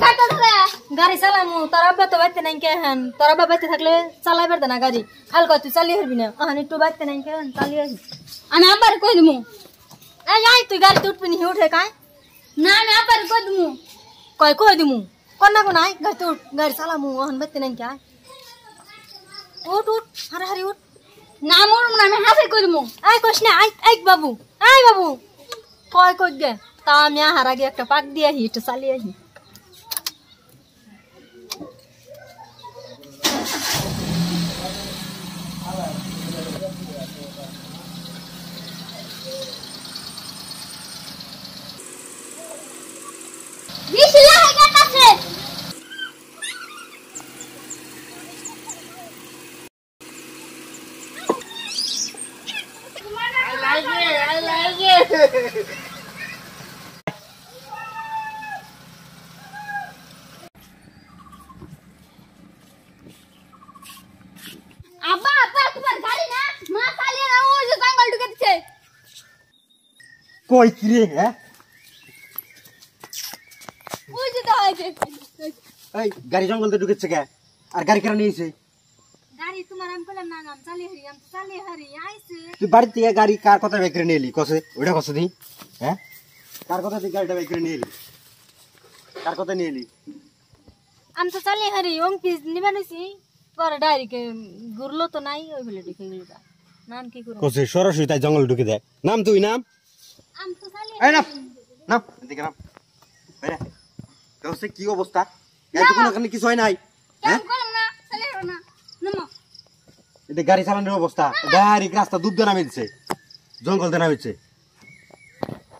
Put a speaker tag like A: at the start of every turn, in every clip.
A: কাটা ধরে
B: গাড়ি চালামু তোর আব্বা তো বাইতে নাই কেন তোর আব্বা বাইতে থাকলে চালাই পারতে না গাড়ি হাল কয় তুই চালিয়ে হবি না আহান একটু বাইতে নাই কেন চালিয়ে আসি
A: আমি আব্বার কই দিমু
B: এই আই তুই গাড়িতে উঠবি নি উঠে কাই
A: না আমি আব্বার কই দিমু
B: কই দিমু কোন না কোন আই গাড়িতে উঠ গাড়ি চালামু আহান বাইতে নাই কে উঠ উঠ হারি উঠ
A: না মরুম না আমি হাফে কই দিমু
B: আই কইস না আই বাবু কই গে তা আমি হার আগে একটা পাক দিয়ে আহি একটু চালিয়ে আহি
A: বিশলা হয়ে গেছে
C: I like it.
A: আব্বা তোমার গাড়ি না মা চালিয়ে না ওই যে জঙ্গল ঢুকে দিছে
C: কই কি রে হ্যাঁ
A: ওই যে দাইছে
C: এই গাড়ি জঙ্গলতে ঢুকেছে কে আর গাড়ি কেন নিয়েছে
B: গাড়ি তোমার আমি কইলাম না আমি চালিয়ে হারি আইছে
C: তুই বাড়ি থেকে গাড়ি কার কথা বাইক করে নিয়ে এলি কসে ওইটা কসে দি হ্যাঁ কার কথা তুই গাড়িটা বাইক করে নিয়ে এলি কার কথা নিয়ে এলি
B: আমি তো চালিয়ে হারি ওম পিস নিবানিছি পরে ডাইরেক্ট ঘুরলো তো নাই ওই বলে দেখে গেল নাম কি করব
C: কসে সরাসরি তাই জঙ্গল ঢুকে দেয় নাম তুই নাম
B: আমি তো চালিয়ে
C: এই নাম নাম এদিকে নাম বেরে কসে কি অবস্থা এতক্ষণ ওখানে কিছু হয় নাই হ্যাঁ
A: কলম না চালিয়ে না নমো
C: এটা গাড়ি চালানোর অবস্থা গাড়ি রাস্তা ডুব দিয়ে নামে দিচ্ছে জঙ্গল দিয়ে নামেছে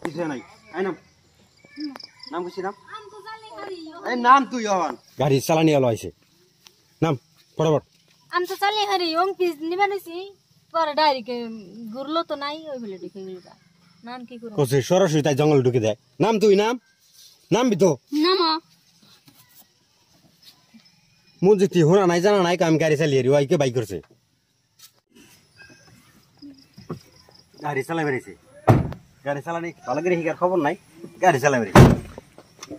C: কিছু নাই আই নাম নাম কিছু নাম
B: আমি তো চালিয়ে হারি
C: এই নাম তুই হন গাড়ি চালানি হলো আইছে নাম ফটাফট
B: আমি তো চালিয়ে হারি ওম পিস নিবানিছি পরে ডাইরেক্ট ঘুরলো তো নাই ওই বলে দেখে গেল নাম কি করব
C: কসে সরাসরি তাই জঙ্গল ঢুকে দেয় নাম তুই নাম নাম বি তো
A: নমো
C: মুঝে তুই হোনা নাই জানা নাই আমি গাড়ি চালিয়ে ওই কে বাইক করছে গাড়ি চালাই বেরিয়েছে গাড়ি চালানি ভালো করে শিকার খবর নাই গাড়ি চালাই বেরিয়েছে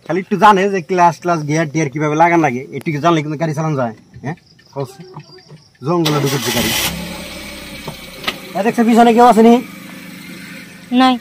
C: খালি একটু জানে যে ক্লাস গিয়ার টিয়ার কিভাবে লাগান লাগে একটু জানলে কিন্তু গাড়ি চালানো যায় হ্যাঁ জঙ্গলে ঢুকেছে গাড়ি দেখছে পিছনে কেউ আসেনি
B: নাই